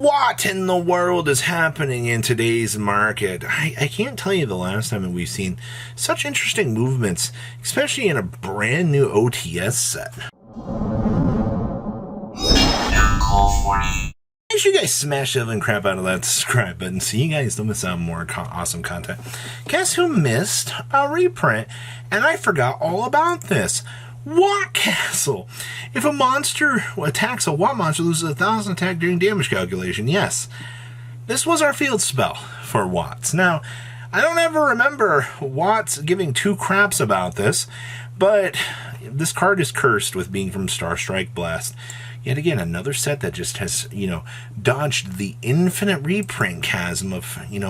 What in the world is happening in today's market? I can't tell you the last time that we've seen such interesting movements, especially in a brand new OTS set. Make sure you guys smash the and crap out of that subscribe button so you guys don't miss out on more awesome content. Guess who missed a reprint? And I forgot all about this. Watt Castle. If a monster attacks a Watt monster, loses 1,000 attack during damage calculation. Yes, this was our field spell for Watts. Now, I don't ever remember Watts giving two craps about this, but this card is cursed with being from Starstrike Blast. Yet again, another set that just has, dodged the infinite reprint chasm of,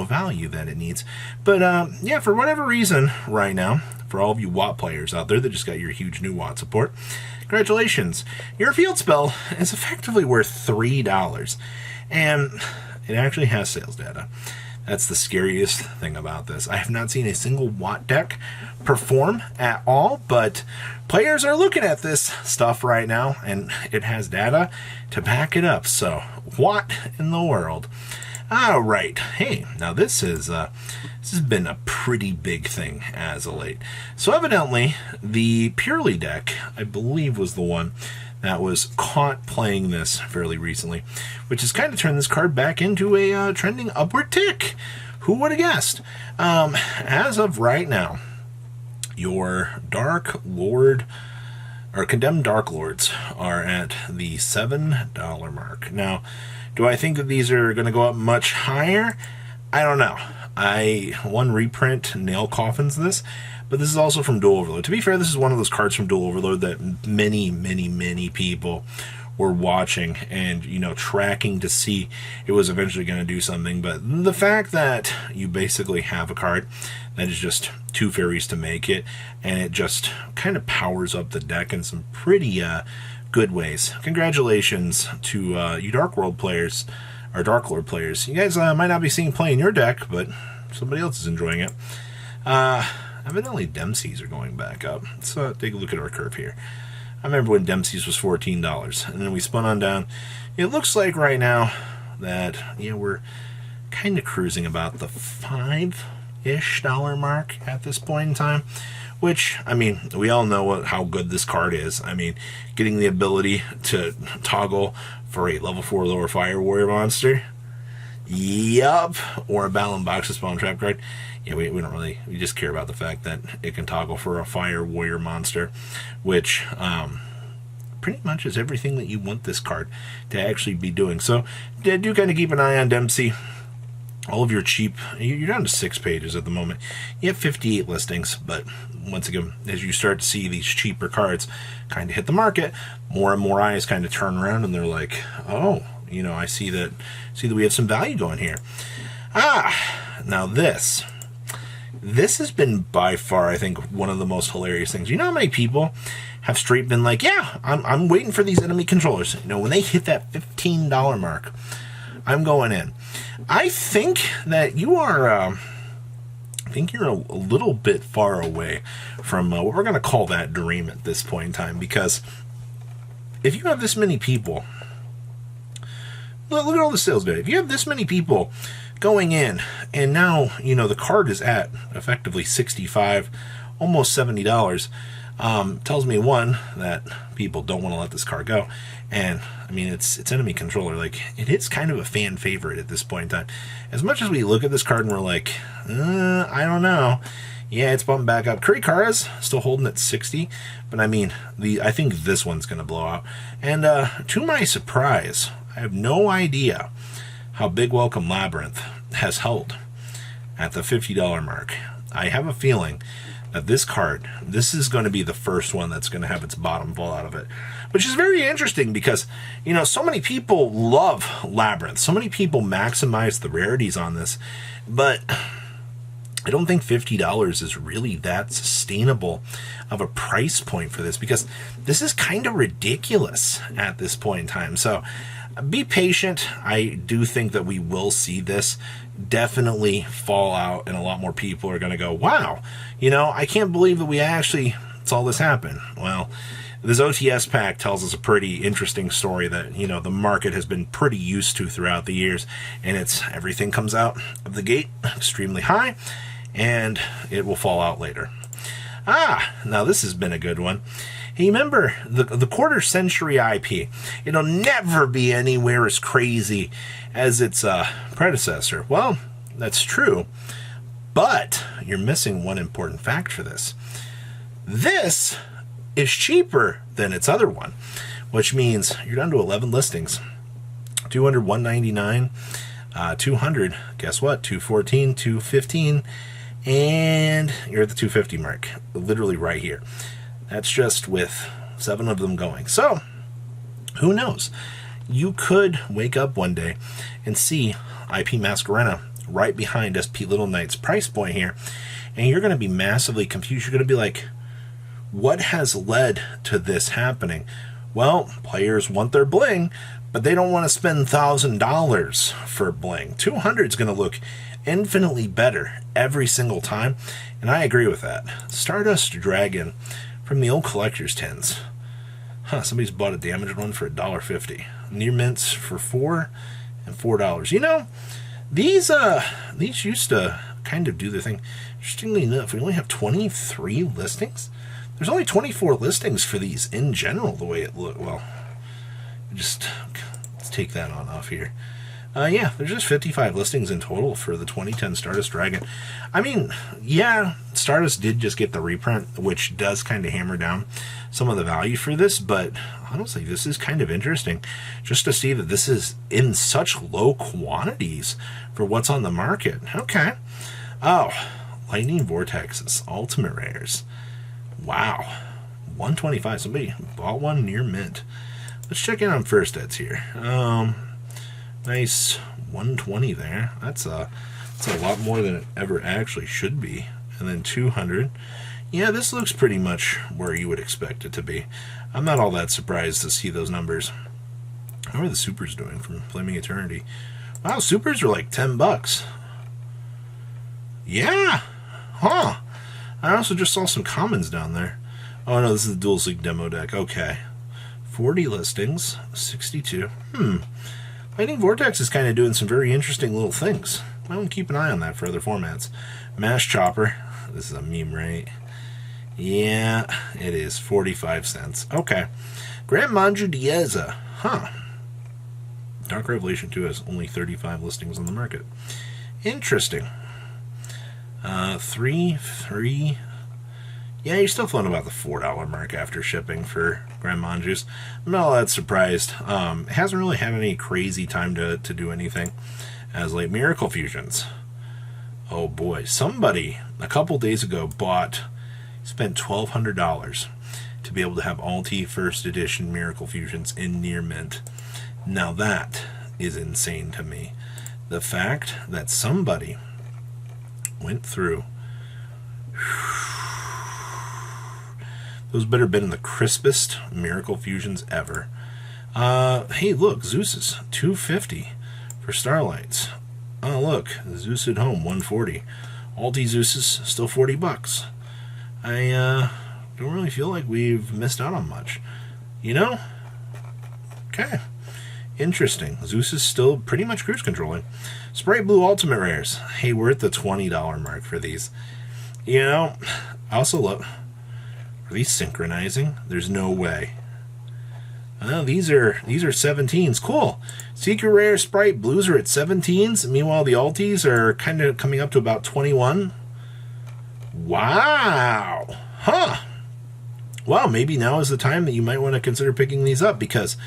value that it needs. But, yeah, for whatever reason, right now, for all of you Watt players out there that just got your huge new Watt support, congratulations. Your field spell is effectively worth $3. And it actually has sales data. That's the scariest thing about this. I have not seen a single Watt deck perform at all, but players are looking at this stuff right now, and it has data to back it up. So, what in the world? All right. Hey, now this has been a pretty big thing as of late. So evidently, the Purely deck, I believe, was the one that was caught playing this fairly recently, which has kind of turned this card back into a trending upward tick. Who would have guessed? As of right now, your Dark Lord, or Condemned Dark Lords, are at the $7 mark. Now, do I think that these are going to go up much higher? I don't know. One reprint nail coffins this, but this is also from Dual Overload. To be fair, this is one of those cards from Dual Overload that many people were watching and, tracking to see it was eventually going to do something. But the fact that you basically have a card that is just two fairies to make it, and it just kind of powers up the deck in some pretty good ways. Congratulations to you Dark World players, or Dark Lord players. You guys might not be seeing play in your deck, but somebody else is enjoying it. Evidently Dempsey's are going back up. Let's take a look at our curve here. I remember when Dempsey's was $14, and then we spun on down. It looks like right now that we're kind of cruising about the $5-ish mark at this point in time. Which, we all know how good this card is. Getting the ability to toggle for a level 4 lower fire warrior monster. Yup. Or a Balan Box spawn trap card. Yeah, we don't really, we just care about the fact that it can toggle for a fire warrior monster, which pretty much is everything that you want this card to actually be doing. So, do kind of keep an eye on Dempsey. All of your cheap, you're down to 6 pages at the moment. You have 58 listings, but once again, as you start to see these cheaper cards kind of hit the market, more and more eyes kind of turn around and they're like, oh, I see that we have some value going here. Now this has been by far, I think, one of the most hilarious things. You know how many people have straight been like, yeah, I'm waiting for these enemy controllers. When they hit that $15 mark, I'm going in. I think that you are, I think you're a little bit far away from what we're going to call that dream at this point in time, because if you have this many people, look at all the sales data. If you have this many people going in, and now, the card is at effectively $65, almost $70, tells me, one, that people don't want to let this card go, and it's enemy controller. Like, it is kind of a fan favorite at this point in time. As much as we look at this card and we're like, I don't know. Yeah, it's bumping back up. Kurikara's still holding at 60, but I think this one's going to blow out. And to my surprise, I have no idea how Big Welcome Labyrinth has held at the $50 mark. I have a feeling that this is going to be the first one that's going to have its bottom fall out of it, which is very interesting because, so many people love Labyrinth. So many people maximize the rarities on this, but I don't think $50 is really that sustainable of a price point for this, because this is kind of ridiculous at this point in time. So be patient. I do think that we will see this definitely fall out, and a lot more people are going to go, wow, I can't believe that we actually saw this happen. Well, This OTS pack tells us a pretty interesting story that, you know, the market has been pretty used to throughout the years, and it's everything comes out of the gate extremely high, and it will fall out later. Now this has been a good one. Hey, remember the quarter century IP? It'll never be anywhere as crazy as its predecessor. Well, that's true, but you're missing one important fact for this. This is cheaper than its other one, which means you're down to 11 listings. 200, 199, 200, guess what? 214, 215, and you're at the 250 mark, literally right here. That's just with 7 of them going. So, who knows? You could wake up one day and see IP Mascarena right behind SP Little Knight's price point here, and you're going to be massively confused. You're going to be like, what has led to this happening? Well, players want their bling, but they don't want to spend $1,000 for bling. 200 is going to look infinitely better every single time, and I agree with that. Stardust Dragon from the old collector's tins. Somebody's bought a damaged one for $1.50. Near mints for $4 and $4. You know, these used to kind of do their thing. Interestingly enough, we only have 23 listings. There's only 24 listings for these in general, the way it looked. Well, let's take that on off here. Yeah, there's just 55 listings in total for the 2010 Stardust Dragon. I mean, yeah, Stardust did just get the reprint, which does kind of hammer down some of the value for this, but honestly, this is kind of interesting just to see that this is in such low quantities for what's on the market. Okay. Oh, Lightning Vortexes, Ultimate Rares. Wow. 125. Somebody bought one near mint. Let's check in on first eds here. Nice 120 there. That's a lot more than it ever actually should be. And then 200. Yeah, this looks pretty much where you would expect it to be. I'm not all that surprised to see those numbers. How are the supers doing from Flaming Eternity? Wow, supers are like $10. Yeah. Huh. I also just saw some commons down there. Oh no, this is the Dual Seek demo deck. Okay. 40 listings, 62. Lightning Vortex is kind of doing some very interesting little things. I want to keep an eye on that for other formats. Mash Chopper. This is a meme, right? Yeah, it is. 45 cents. Okay. Grand Manju Dieza. Dark Revelation 2 has only 35 listings on the market. Interesting. 3. Yeah, you're still floating about the $4 mark after shipping for Grand Manjus. I'm not all that surprised. It hasn't really had any crazy time to do anything as late. Miracle Fusions. Oh boy, somebody a couple days ago spent $1,200 to be able to have Alti First Edition Miracle Fusions in near mint. Now that is insane to me. The fact that somebody went through. Those better have been the crispest Miracle Fusions ever. Hey, look, Zeus's $250 for Starlights. Oh, look, Zeus at home, $140. Alti Zeus's still $40. I don't really feel like we've missed out on much. You know? Okay. Interesting. Zeus is still pretty much cruise controlling. Sprite Blue Ultimate Rares. Hey, we're at the $20 mark for these. You know, I also love... Are these synchronizing? There's no way. Oh, these are 17s. Cool. Secret Rare Sprite Blues are at 17s. Meanwhile, the Altis are kind of coming up to about 21. Wow. Huh. Well, maybe now is the time that you might want to consider picking these up because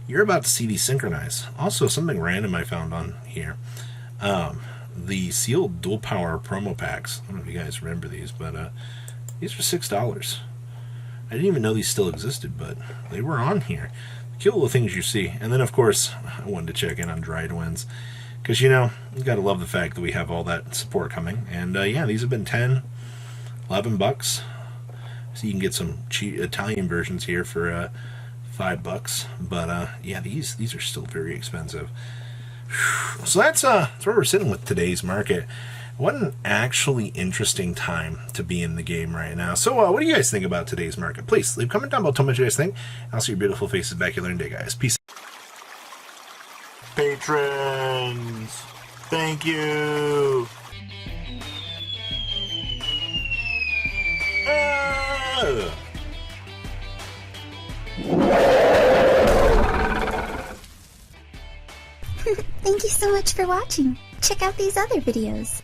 you're about to see these synchronize. Also, something random I found on here. The sealed dual power promo packs. I don't know if you guys remember these, but these are $6. I didn't even know these still existed, but they were on here. Cute little things you see. And then, of course, I wanted to check in on Dried Winds. Because, you know, you got to love the fact that we have all that support coming. And, yeah, these have been $10, $11. So you can get some cheap Italian versions here for $5. But, yeah, these are still very expensive. So that's where we're sitting with today's market. What an actually interesting time to be in the game right now. So what do you guys think about today's market? Please leave a comment down below. Tell me what you guys think. I'll see your beautiful faces back here later today, guys. Peace. Patrons, thank you. Thank you so much for watching. Check out these other videos.